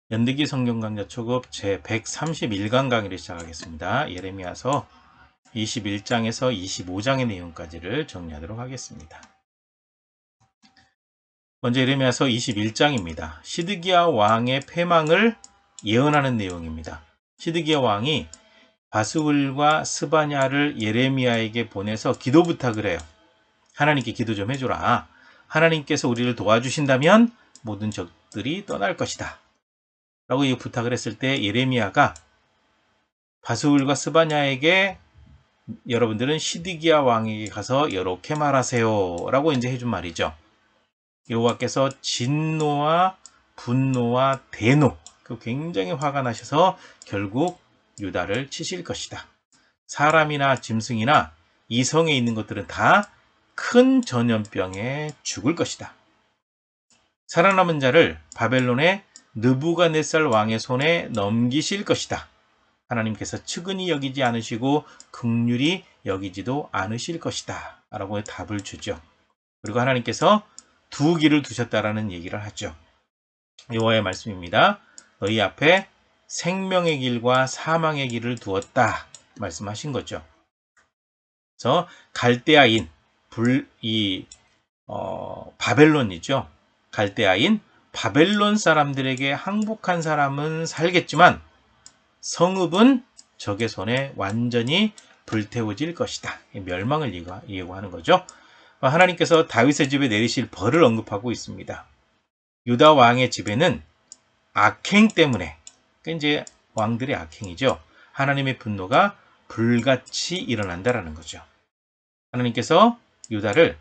연대기 성경 강좌 초급 제 131강 강의를 시작하겠습니다. 예레미야서 21장에서 25장의 내용까지를 정리하도록 하겠습니다. 먼저 예레미야서 21장입니다. 시드기야 왕의 패망을 예언하는 내용입니다. 시드기야 왕이 바스훌과 스바냐를 예레미야에게 보내서 기도 부탁을 해요. 하나님께 기도 좀 해줘라. 하나님께서 우리를 도와주신다면 모든 적들이 떠날 것이다. 라고 이 부탁을 했을 때 예레미야가 바스훌과 스바냐에게 여러분들은 시드기야 왕에게 가서 이렇게 말하세요 라고 이제 해준 말이죠. 여호와께서 진노와 분노와 대노, 굉장히 화가 나셔서 결국 유다를 치실 것이다. 사람이나 짐승이나 이 성에 있는 것들은 다 큰 전염병에 죽을 것이다. 살아남은 자를 바벨론의 느부갓네살 왕의 손에 넘기실 것이다. 하나님께서 측은히 여기지 않으시고 긍휼히 여기지도 않으실 것이다. 라고 답을 주죠. 그리고 하나님께서 두 길을 두셨다라는 얘기를 하죠. 여호와의 말씀입니다. 너희 앞에 생명의 길과 사망의 길을 두었다. 말씀하신 거죠. 그래서 갈대아인 바벨론이죠. 갈대아인 바벨론 사람들에게 항복한 사람은 살겠지만 성읍은 적의 손에 완전히 불태워질 것이다. 멸망을 예고하는 거죠. 하나님께서 다윗의 집에 내리실 벌을 언급하고 있습니다. 유다 왕의 집에는 악행 때문에, 이제 왕들의 악행이죠. 하나님의 분노가 불같이 일어난다라는 거죠. 하나님께서 유다를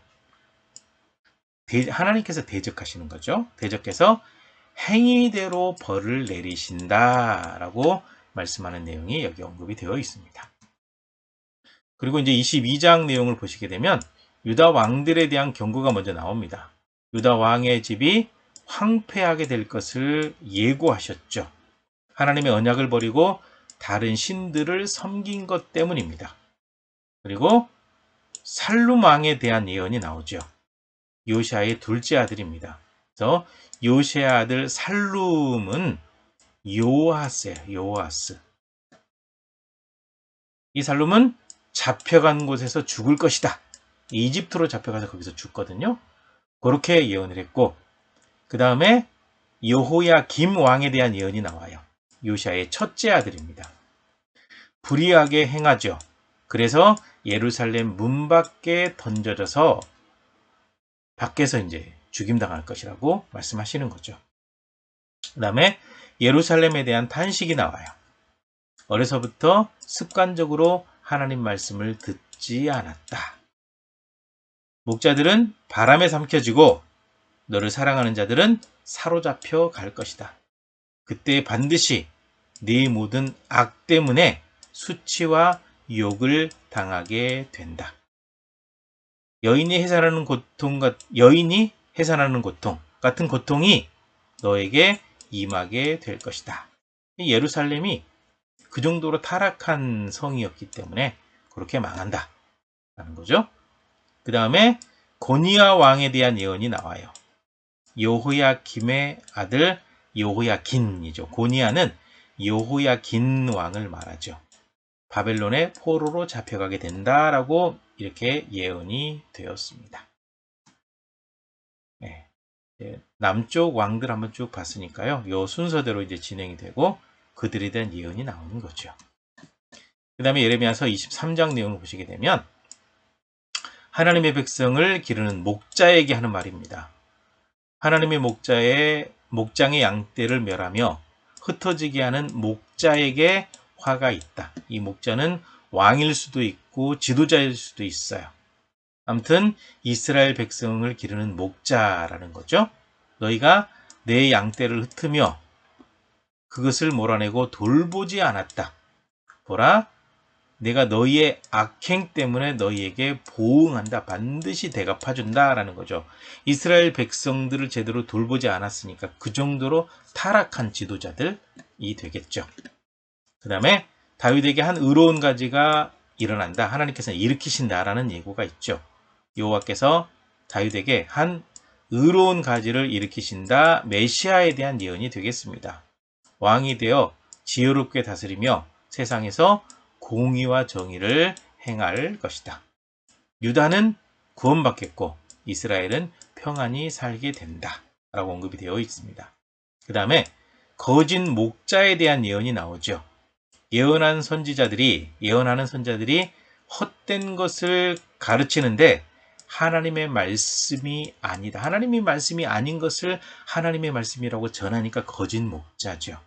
하나님께서 대적하시는 거죠. 대적해서 행위대로 벌을 내리신다라고 말씀하는 내용이 여기 언급이 되어 있습니다. 그리고 이제 22장 내용을 보시게 되면 유다 왕들에 대한 경고가 먼저 나옵니다. 유다 왕의 집이 황폐하게 될 것을 예고하셨죠. 하나님의 언약을 버리고 다른 신들을 섬긴 것 때문입니다. 그리고 살룸 왕에 대한 예언이 나오죠. 요시아의 둘째 아들입니다. 그래서 요시아 아들 살룸은 요아스예요. 요아스. 이 살룸은 잡혀간 곳에서 죽을 것이다. 이집트로 잡혀가서 거기서 죽거든요. 그렇게 예언을 했고, 그 다음에 여호야김 왕에 대한 예언이 나와요. 요시아의 첫째 아들입니다. 불의하게 행하죠. 그래서 예루살렘 문 밖에 던져져서 밖에서 이제 죽임당할 것이라고 말씀하시는 거죠. 그 다음에 예루살렘에 대한 탄식이 나와요. 어려서부터 습관적으로 하나님 말씀을 듣지 않았다. 목자들은 바람에 삼켜지고 너를 사랑하는 자들은 사로잡혀 갈 것이다. 그때 반드시 네 모든 악 때문에 수치와 욕을 당하게 된다. 여인이 해산하는 고통 같은 고통이 너에게 임하게 될 것이다. 예루살렘이 그 정도로 타락한 성이었기 때문에 그렇게 망한다 라는 거죠. 그 다음에 고니야 왕에 대한 예언이 나와요. 여호야김의 아들 여호야긴이죠. 고니야는 여호야긴 왕을 말하죠. 바벨론의 포로로 잡혀가게 된다라고 이렇게 예언이 되었습니다. 네. 남쪽 왕들 한번 쭉 봤으니까요. 이 순서대로 이제 진행이 되고 그들에 대한 예언이 나오는 거죠. 그 다음에 예레미야서 23장 내용을 보시게 되면 하나님의 백성을 기르는 목자에게 하는 말입니다. 하나님의 목장의 양떼를 멸하며 흩어지게 하는 목자에게 화가 있다. 이 목자는 왕일 수도 있고 지도자일 수도 있어요. 아무튼 이스라엘 백성을 기르는 목자라는 거죠. 너희가 내 양떼를 흩으며 그것을 몰아내고 돌보지 않았다. 보라, 내가 너희의 악행 때문에 너희에게 보응한다. 반드시 대갚아준다 라는 거죠. 이스라엘 백성들을 제대로 돌보지 않았으니까 그 정도로 타락한 지도자들이 되겠죠. 그 다음에 다윗에게 한 의로운 가지가 일어난다. 하나님께서 일으키신다라는 예고가 있죠. 여호와께서 다윗에게 한 의로운 가지를 일으키신다. 메시아에 대한 예언이 되겠습니다. 왕이 되어 지혜롭게 다스리며 세상에서 공의와 정의를 행할 것이다. 유다는 구원받겠고 이스라엘은 평안히 살게 된다. 라고 언급이 되어 있습니다. 그 다음에 거짓 목자에 대한 예언이 나오죠. 예언하는 선지자들이 헛된 것을 가르치는데 하나님의 말씀이 아니다. 하나님의 말씀이 아닌 것을 하나님의 말씀이라고 전하니까 거짓 목자죠.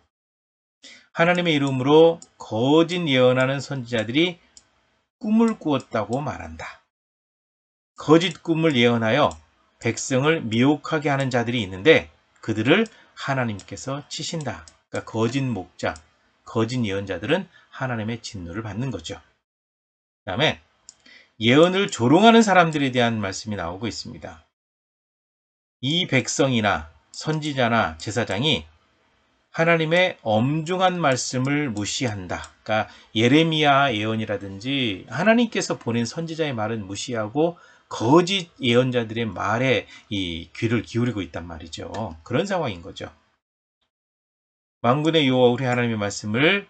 하나님의 이름으로 거짓 예언하는 선지자들이 꿈을 꾸었다고 말한다. 거짓 꿈을 예언하여 백성을 미혹하게 하는 자들이 있는데 그들을 하나님께서 치신다. 그러니까 거짓 목자, 거짓 예언자들은 하나님의 진노를 받는 거죠. 그 다음에 예언을 조롱하는 사람들에 대한 말씀이 나오고 있습니다. 이 백성이나 선지자나 제사장이 하나님의 엄중한 말씀을 무시한다. 그러니까 예레미야 예언이라든지 하나님께서 보낸 선지자의 말은 무시하고 거짓 예언자들의 말에 이 귀를 기울이고 있단 말이죠. 그런 상황인 거죠. 만군의 여호와 우리 하나님의 말씀을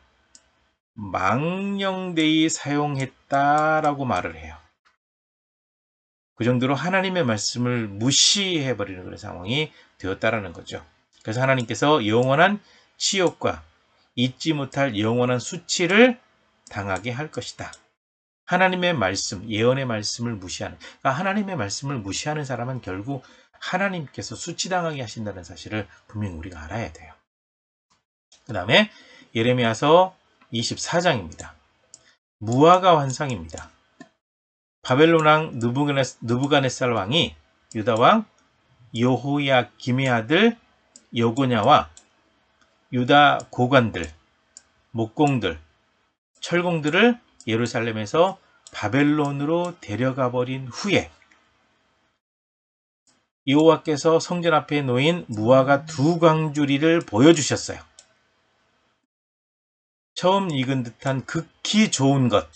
망령되이 사용했다라고 말을 해요. 그 정도로 하나님의 말씀을 무시해버리는 그런 상황이 되었다라는 거죠. 그래서 하나님께서 영원한 치욕과 잊지 못할 영원한 수치를 당하게 할 것이다. 하나님의 말씀, 예언의 말씀을 무시하는, 그러니까 하나님의 말씀을 무시하는 사람은 결국 하나님께서 수치당하게 하신다는 사실을 분명히 우리가 알아야 돼요. 그 다음에 예레미야서 24장입니다. 무화과 환상입니다. 바벨론 왕 느부갓네살 왕이 유다 왕 여호야김의 아들 여고냐와 유다 고관들, 목공들, 철공들을 예루살렘에서 바벨론으로 데려가 버린 후에 여호와께서 성전 앞에 놓인 무화과 두 광주리를 보여주셨어요. 처음 익은 듯한 극히 좋은 것,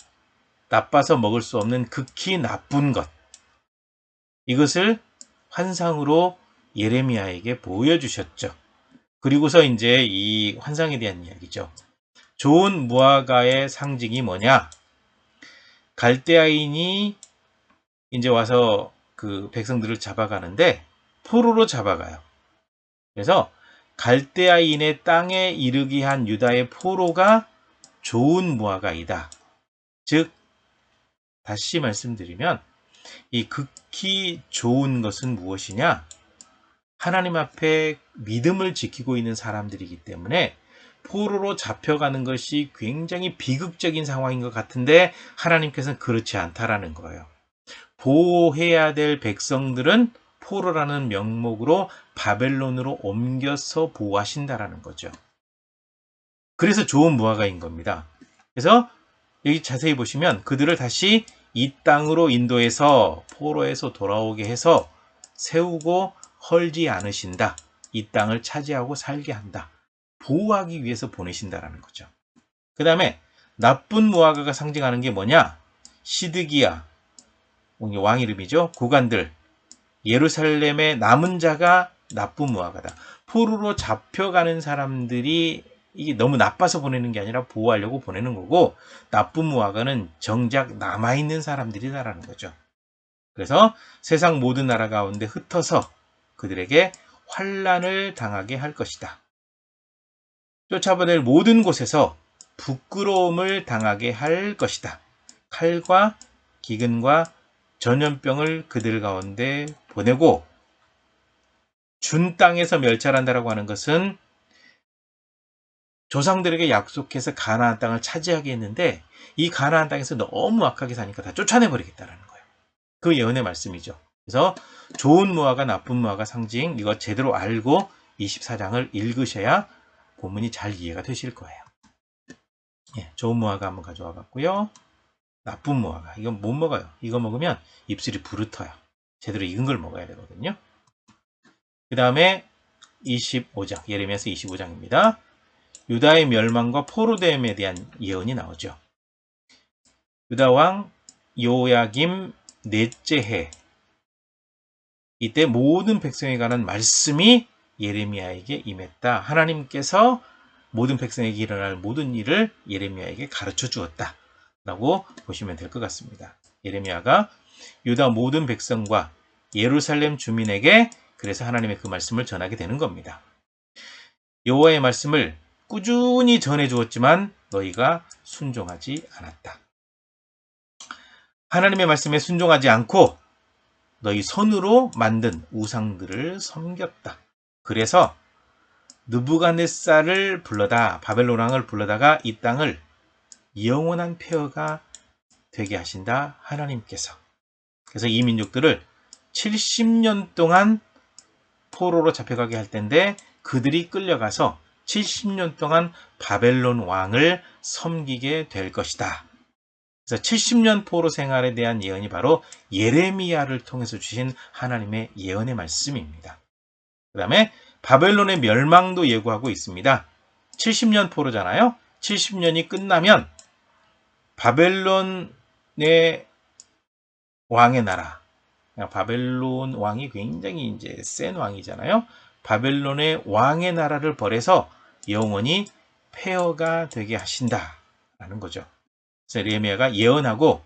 나빠서 먹을 수 없는 극히 나쁜 것, 이것을 환상으로 예레미야에게 보여주셨죠. 그리고서 이제 이 환상에 대한 이야기죠. 좋은 무화과의 상징이 뭐냐? 갈대아인이 이제 와서 그 백성들을 잡아가는데 포로로 잡아가요. 그래서 갈대아인의 땅에 이르게 한 유다의 포로가 좋은 무화과이다. 즉 다시 말씀드리면 이 극히 좋은 것은 무엇이냐? 하나님 앞에 믿음을 지키고 있는 사람들이기 때문에 포로로 잡혀가는 것이 굉장히 비극적인 상황인 것 같은데 하나님께서는 그렇지 않다라는 거예요. 보호해야 될 백성들은 포로라는 명목으로 바벨론으로 옮겨서 보호하신다라는 거죠. 그래서 좋은 무화과인 겁니다. 그래서 여기 자세히 보시면 그들을 다시 이 땅으로 인도해서 포로에서 돌아오게 해서 세우고 헐지 않으신다. 이 땅을 차지하고 살게 한다. 보호하기 위해서 보내신다라는 거죠. 그 다음에 나쁜 무화과가 상징하는 게 뭐냐? 시드기야, 왕 이름이죠. 고관들, 예루살렘의 남은 자가 나쁜 무화과다. 포로로 잡혀가는 사람들이 이게 너무 나빠서 보내는 게 아니라 보호하려고 보내는 거고, 나쁜 무화과는 정작 남아있는 사람들이다라는 거죠. 그래서 세상 모든 나라 가운데 흩어서 그들에게 환난을 당하게 할 것이다. 쫓아보낼 모든 곳에서 부끄러움을 당하게 할 것이다. 칼과 기근과 전염병을 그들 가운데 보내고 준 땅에서 멸절한다라고 하는 것은 조상들에게 약속해서 가나안 땅을 차지하게 했는데 이 가나안 땅에서 너무 악하게 사니까 다 쫓아내버리겠다라는 거예요. 그 예언의 말씀이죠. 그래서 좋은 무화과, 나쁜 무화과 상징 이거 제대로 알고 24장을 읽으셔야 본문이 잘 이해가 되실 거예요. 예, 좋은 무화과 한번 가져와 봤고요. 나쁜 무화과 이건 못 먹어요. 이거 먹으면 입술이 부르터요. 제대로 익은 걸 먹어야 되거든요. 그 다음에 25장 예레미야서 25장입니다. 유다의 멸망과 포로됨에 대한 예언이 나오죠. 유다 왕 요야김 넷째 해 이때 모든 백성에 관한 말씀이 예레미야에게 임했다. 하나님께서 모든 백성에게 일어날 모든 일을 예레미야에게 가르쳐 주었다 라고 보시면 될 것 같습니다. 예레미야가 유다 모든 백성과 예루살렘 주민에게 그래서 하나님의 그 말씀을 전하게 되는 겁니다. 여호와의 말씀을 꾸준히 전해 주었지만 너희가 순종하지 않았다. 하나님의 말씀에 순종하지 않고 너희 손으로 만든 우상들을 섬겼다. 그래서 느부갓네살을 불러다 바벨론 왕을 불러다가 이 땅을 영원한 폐허가 되게 하신다 하나님께서. 그래서 이 민족들을 70년 동안 포로로 잡혀가게 할 텐데 그들이 끌려가서 70년 동안 바벨론 왕을 섬기게 될 것이다. 그래서 70년 포로 생활에 대한 예언이 바로 예레미야를 통해서 주신 하나님의 예언의 말씀입니다. 그 다음에 바벨론의 멸망도 예고하고 있습니다. 70년 포로잖아요. 70년이 끝나면 바벨론의 왕의 나라, 바벨론 왕이 굉장히 이제 센 왕이잖아요. 바벨론의 왕의 나라를 벌해서 영원히 폐허가 되게 하신다라는 거죠. 그래서 예레미야가 예언하고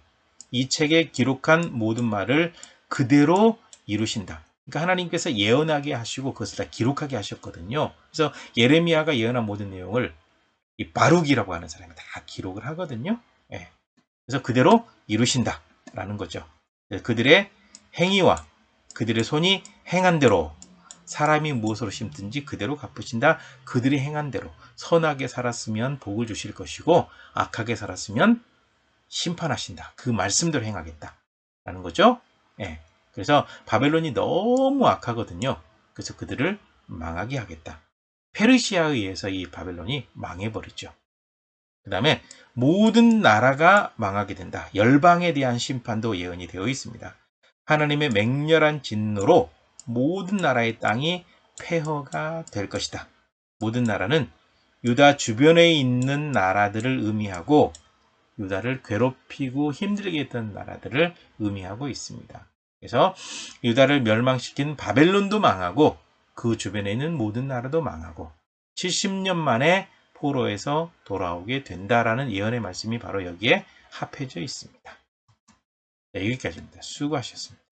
이 책에 기록한 모든 말을 그대로 이루신다. 그러니까 하나님께서 예언하게 하시고 그것을 다 기록하게 하셨거든요. 그래서 예레미야가 예언한 모든 내용을 이 바룩이라고 하는 사람이 다 기록을 하거든요. 예. 그래서 그대로 이루신다라는 거죠. 그들의 행위와 그들의 손이 행한 대로 사람이 무엇으로 심든지 그대로 갚으신다. 그들이 행한 대로 선하게 살았으면 복을 주실 것이고 악하게 살았으면 심판하신다. 그 말씀대로 행하겠다라는 거죠. 예. 그래서 바벨론이 너무 악하거든요. 그래서 그들을 망하게 하겠다. 페르시아에 의해서 이 바벨론이 망해버리죠. 그 다음에 모든 나라가 망하게 된다. 열방에 대한 심판도 예언이 되어 있습니다. 하나님의 맹렬한 진노로 모든 나라의 땅이 폐허가 될 것이다. 모든 나라는 유다 주변에 있는 나라들을 의미하고 유다를 괴롭히고 힘들게 했던 나라들을 의미하고 있습니다. 그래서 유다를 멸망시킨 바벨론도 망하고 그 주변에 있는 모든 나라도 망하고 70년 만에 포로에서 돌아오게 된다라는 예언의 말씀이 바로 여기에 합해져 있습니다. 네, 여기까지입니다. 수고하셨습니다.